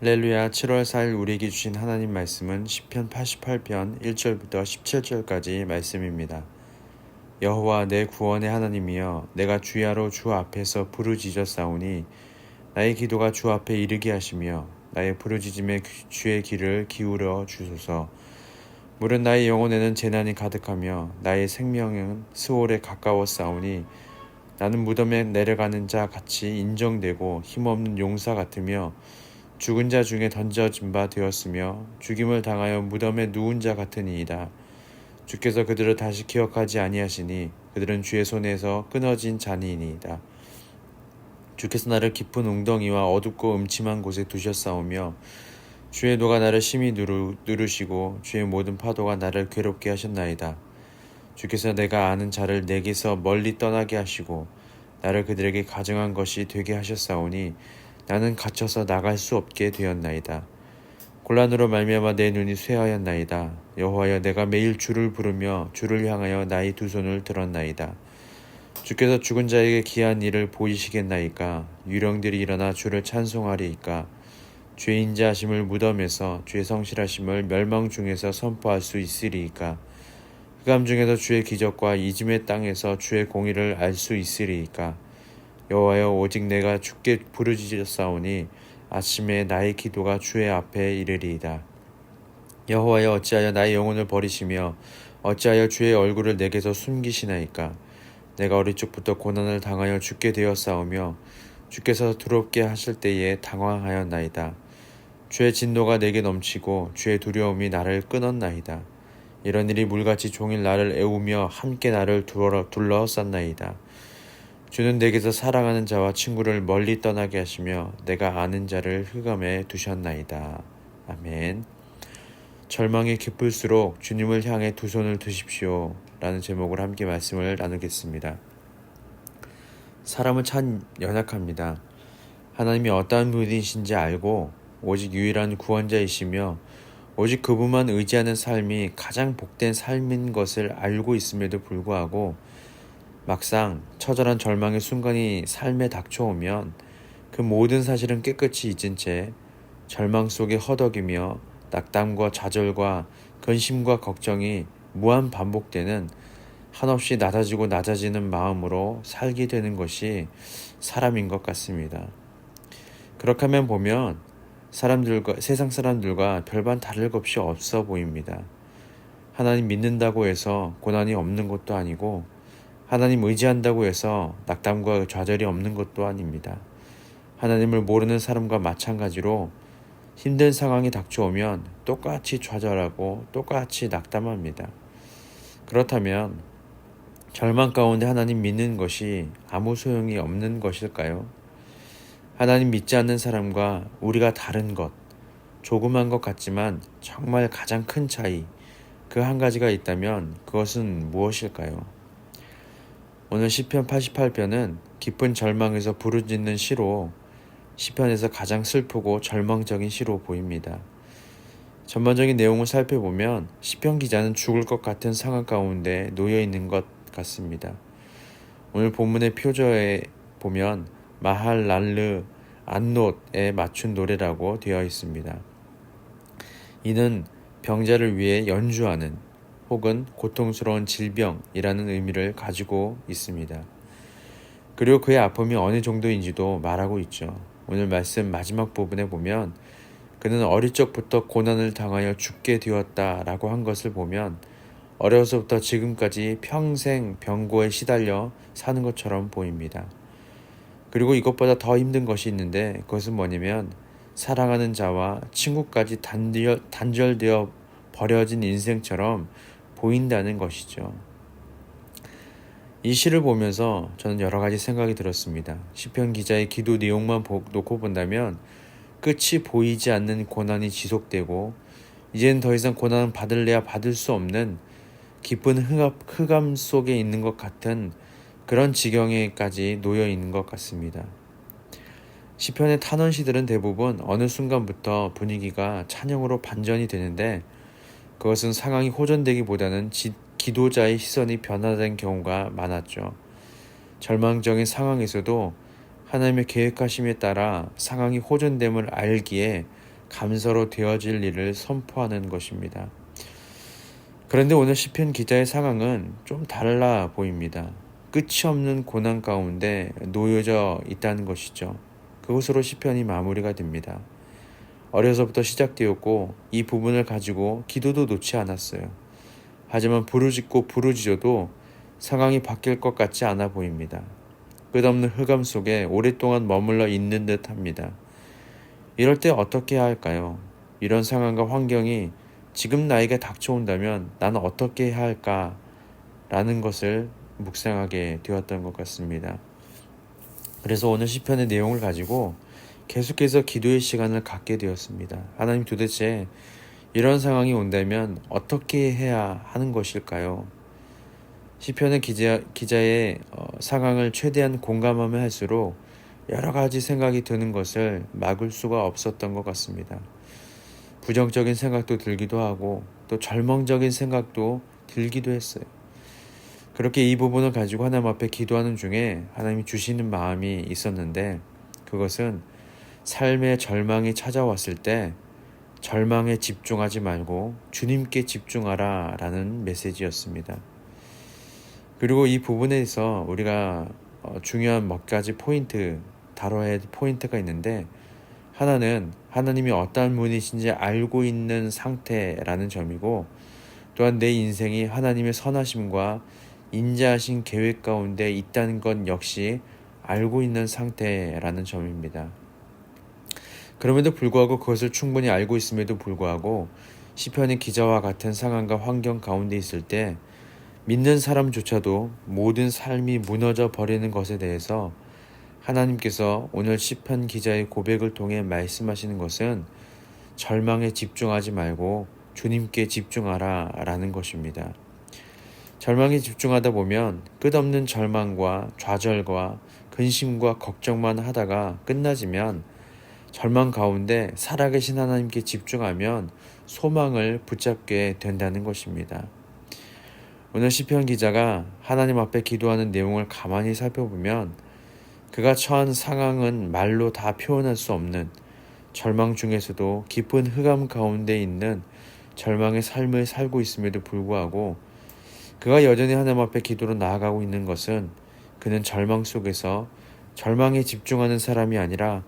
할렐루야. 7월 4일 우리에게 주신 하나님 말씀은 시편 88편 1절부터 17절까지 말씀입니다. 여호와 내 구원의 하나님이여, 내가 주야로 주 앞에서 부르짖었사오니 나의 기도가 주 앞에 이르게 하시며 나의 부르짖음에 주의 귀를 기울여 주소서. 물은 나의 영혼에는 재난이 가득하며 나의 생명은 스올에 가까웠사오니 나는 무덤에 내려가는 자 같이 인정되고 힘없는 용사 같으며 죽은 자 중에 던져진 바 되었으며 죽임을 당하여 무덤에 누운 자 같으니이다. 주께서 그들을 다시 기억하지 아니하시니 그들은 주의 손에서 끊어진 자니이다. 주께서 나를 깊은 웅덩이와 어둡고 음침한 곳에 두셨사오며 주의 노가 나를 심히 누르시고 주의 모든 파도가 나를 괴롭게 하셨나이다. 주께서 내가 아는 자를 내게서 멀리 떠나게 하시고 나를 그들에게 가증한 것이 되게 하셨사오니 나는 갇혀서 나갈 수 없게 되었나이다. 곤란으로 말미암아 내 눈이 쇠하였나이다. 여호와여, 내가 매일 주를 부르며 주를 향하여 나의 두 손을 들었나이다. 주께서 죽은 자에게 기한 일을 보이시겠나이까? 유령들이 일어나 주를 찬송하리이까? 주의 인자하심을 무덤에서 주의 성실하심을 멸망 중에서 선포할 수 있으리이까? 흑암 중에서 주의 기적과 이짐의 땅에서 주의 공의를 알 수 있으리이까? 여호와여, 오직 내가 주께 부르짖었사오니 아침에 나의 기도가 주의 앞에 이르리이다. 여호와여, 어찌하여 나의 영혼을 버리시며 어찌하여 주의 얼굴을 내게서 숨기시나이까? 내가 어릴 적부터 고난을 당하여 죽게 되었사오며 주께서 두렵게 하실 때에 당황하였나이다. 주의 진노가 내게 넘치고 주의 두려움이 나를 끊었나이다. 이런 일이 물같이 종일 나를 애우며 함께 나를 둘러쌌나이다. 주는 내게서 사랑하는 자와 친구를 멀리 떠나게 하시며 내가 아는 자를 흑암에 두셨나이다. 아멘. 절망이 깊을수록 주님을 향해 두 손을 드십시오 라는 제목으로 함께 말씀을 나누겠습니다. 사람은 참 연약합니다. 하나님이 어떠한 분이신지 알고 오직 유일한 구원자이시며 오직 그분만 의지하는 삶이 가장 복된 삶인 것을 알고 있음에도 불구하고 막상 처절한 절망의 순간이 삶에 닥쳐오면 그 모든 사실은 깨끗이 잊은 채 절망 속에 허덕이며 낙담과 좌절과 근심과 걱정이 무한 반복되는 한없이 낮아지고 낮아지는 마음으로 살게 되는 것이 사람인 것 같습니다. 그렇게 하면 보면 세상 사람들과 별반 다를 것이 없어 보입니다. 하나님 믿는다고 해서 고난이 없는 것도 아니고 하나님 의지한다고 해서 낙담과 좌절이 없는 것도 아닙니다. 하나님을 모르는 사람과 마찬가지로 힘든 상황이 닥쳐오면 똑같이 좌절하고 똑같이 낙담합니다. 그렇다면 절망 가운데 하나님 믿는 것이 아무 소용이 없는 것일까요? 하나님 믿지 않는 사람과 우리가 다른 것, 조그만 것 같지만 정말 가장 큰 차이, 그 한 가지가 있다면 그것은 무엇일까요? 오늘 시편 88편은 깊은 절망에서 부르짖는 시로 시편에서 가장 슬프고 절망적인 시로 보입니다. 전반적인 내용을 살펴보면 시편 기자는 죽을 것 같은 상황 가운데 놓여 있는 것 같습니다. 오늘 본문의 표저에 보면 마할랄르 안롯에 맞춘 노래라고 되어 있습니다. 이는 병자를 위해 연주하는 혹은 고통스러운 질병이라는 의미를 가지고 있습니다. 그리고 그의 아픔이 어느 정도인지도 말하고 있죠. 오늘 말씀 마지막 부분에 보면 그는 어릴 적부터 고난을 당하여 죽게 되었다라고 한 것을 보면 어려서부터 지금까지 평생 병고에 시달려 사는 것처럼 보입니다. 그리고 이것보다 더 힘든 것이 있는데 그것은 뭐냐면 사랑하는 자와 친구까지 단절되어 버려진 인생처럼 보인다는 것이죠. 이 시를 보면서 저는 여러 가지 생각이 들었습니다. 시편 기자의 기도 내용만 놓고 본다면 끝이 보이지 않는 고난이 지속되고 이제는 더 이상 고난을 받을래야 받을 수 없는 깊은 흑암 속에 있는 것 같은 그런 지경에까지 놓여 있는 것 같습니다. 시편의 탄원시들은 대부분 어느 순간부터 분위기가 찬양으로 반전이 되는데 그것은 상황이 호전되기보다는 기도자의 시선이 변화된 경우가 많았죠. 절망적인 상황에서도 하나님의 계획하심에 따라 상황이 호전됨을 알기에 감서로 되어질 일을 선포하는 것입니다. 그런데 오늘 시편 기자의 상황은 좀 달라 보입니다. 끝이 없는 고난 가운데 놓여져 있다는 것이죠. 그것으로 시편이 마무리가 됩니다. 어려서부터 시작되었고 이 부분을 가지고 기도도 놓지 않았어요. 하지만 부르짖고 부르짖어도 상황이 바뀔 것 같지 않아 보입니다. 끝없는 흑암 속에 오랫동안 머물러 있는 듯 합니다. 이럴 때 어떻게 해야 할까요? 이런 상황과 환경이 지금 나에게 닥쳐온다면 나는 어떻게 해야 할까? 라는 것을 묵상하게 되었던 것 같습니다. 그래서 오늘 시편의 내용을 가지고 계속해서 기도의 시간을 갖게 되었습니다. 하나님, 도대체 이런 상황이 온다면 어떻게 해야 하는 것일까요? 시편의 기자의 상황을 최대한 공감하면 할수록 여러 가지 생각이 드는 것을 막을 수가 없었던 것 같습니다. 부정적인 생각도 들기도 하고 또 절망적인 생각도 들기도 했어요. 그렇게 이 부분을 가지고 하나님 앞에 기도하는 중에 하나님이 주시는 마음이 있었는데, 그것은 삶의 절망이 찾아왔을 때 절망에 집중하지 말고 주님께 집중하라 라는 메시지였습니다. 그리고 이 부분에서 우리가 중요한 몇 가지 다뤄야 할 포인트가 있는데, 하나는 하나님이 어떠한 분이신지 알고 있는 상태라는 점이고, 또한 내 인생이 하나님의 선하심과 인자하신 계획 가운데 있다는 것 역시 알고 있는 상태라는 점입니다. 그럼에도 불구하고, 그것을 충분히 알고 있음에도 불구하고 시편의 기자와 같은 상황과 환경 가운데 있을 때 믿는 사람조차도 모든 삶이 무너져 버리는 것에 대해서 하나님께서 오늘 시편 기자의 고백을 통해 말씀하시는 것은 절망에 집중하지 말고 주님께 집중하라 라는 것입니다. 절망에 집중하다 보면 끝없는 절망과 좌절과 근심과 걱정만 하다가 끝나지만, 절망 가운데 살아계신 하나님께 집중하면 소망을 붙잡게 된다는 것입니다. 오늘 시편 기자가 하나님 앞에 기도하는 내용을 가만히 살펴보면 그가 처한 상황은 말로 다 표현할 수 없는 절망 중에서도 깊은 흑암 가운데 있는 절망의 삶을 살고 있음에도 불구하고, 그가 여전히 하나님 앞에 기도로 나아가고 있는 것은 그는 절망 속에서 절망에 집중하는 사람이 아니라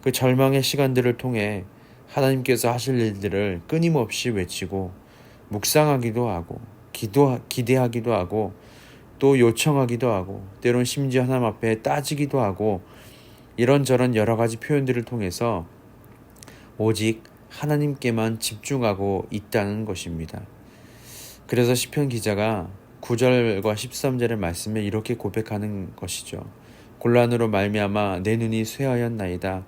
그 절망의 시간들을 통해 하나님께서 하실 일들을 끊임없이 외치고 묵상하기도 하고 기대하기도 하고 또 요청하기도 하고 때론 심지어 하나님 앞에 따지기도 하고, 이런저런 여러 가지 표현들을 통해서 오직 하나님께만 집중하고 있다는 것입니다. 그래서 시편 기자가 9절과 13절의 말씀에 이렇게 고백하는 것이죠. 곤란으로 말미암아 내 눈이 쇠하였나이다.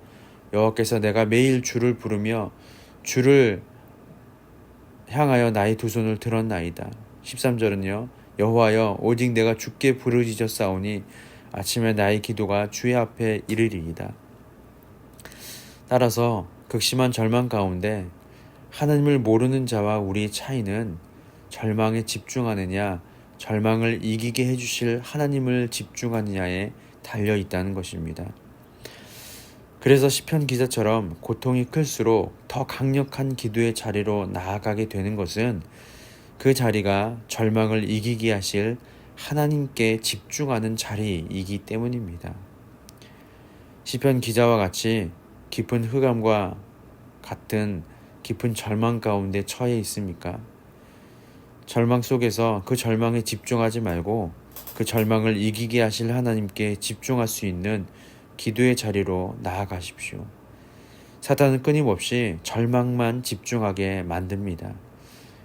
여호와께서 내가 매일 주를 부르며 주를 향하여 나의 두 손을 들었나이다. 13절은요. 여호와여, 오직 내가 주께 부르짖었사오니 아침에 나의 기도가 주의 앞에 이르리이다. 따라서 극심한 절망 가운데 하나님을 모르는 자와 우리의 차이는 절망에 집중하느냐, 절망을 이기게 해주실 하나님을 집중하느냐에 달려있다는 것입니다. 그래서 시편 기자처럼 고통이 클수록 더 강력한 기도의 자리로 나아가게 되는 것은 그 자리가 절망을 이기게 하실 하나님께 집중하는 자리이기 때문입니다. 시편 기자와 같이 깊은 흑암과 같은 깊은 절망 가운데 처해 있습니까? 절망 속에서 그 절망에 집중하지 말고 그 절망을 이기게 하실 하나님께 집중할 수 있는 기도의 자리로 나아가십시오. 사탄은 끊임없이 절망만 집중하게 만듭니다.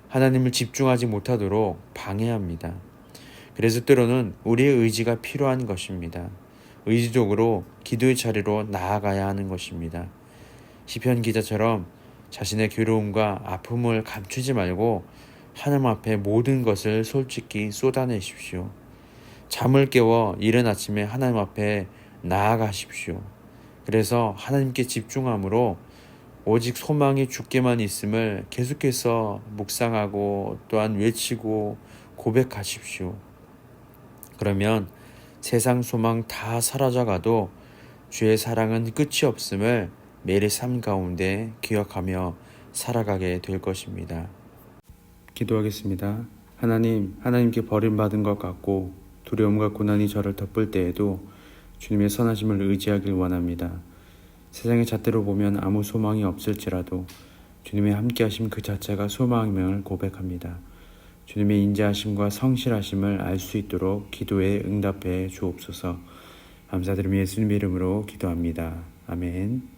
하나님을 집중하지 못하도록 방해합니다. 그래서 때로는 우리의 의지가 필요한 것입니다. 의지적으로 기도의 자리로 나아가야 하는 것입니다. 시편 기자처럼 자신의 괴로움과 아픔을 감추지 말고 하나님 앞에 모든 것을 솔직히 쏟아내십시오. 잠을 깨워 이른 아침에 하나님 앞에 나아가십시오. 그래서 하나님께 집중함으로 오직 소망이 주께만 있음을 계속해서 묵상하고 또한 외치고 고백하십시오. 그러면 세상 소망 다 사라져가도 주의 사랑은 끝이 없음을 매일의 삶 가운데 기억하며 살아가게 될 것입니다. 기도하겠습니다. 하나님, 하나님께 버림받은 것 같고 두려움과 고난이 저를 덮을 때에도 주님의 선하심을 의지하길 원합니다. 세상의 잣대로 보면 아무 소망이 없을지라도 주님의 함께하심 그 자체가 소망임을 고백합니다. 주님의 인자하심과 성실하심을 알 수 있도록 기도에 응답해 주옵소서. 감사드리며 예수님의 이름으로 기도합니다. 아멘.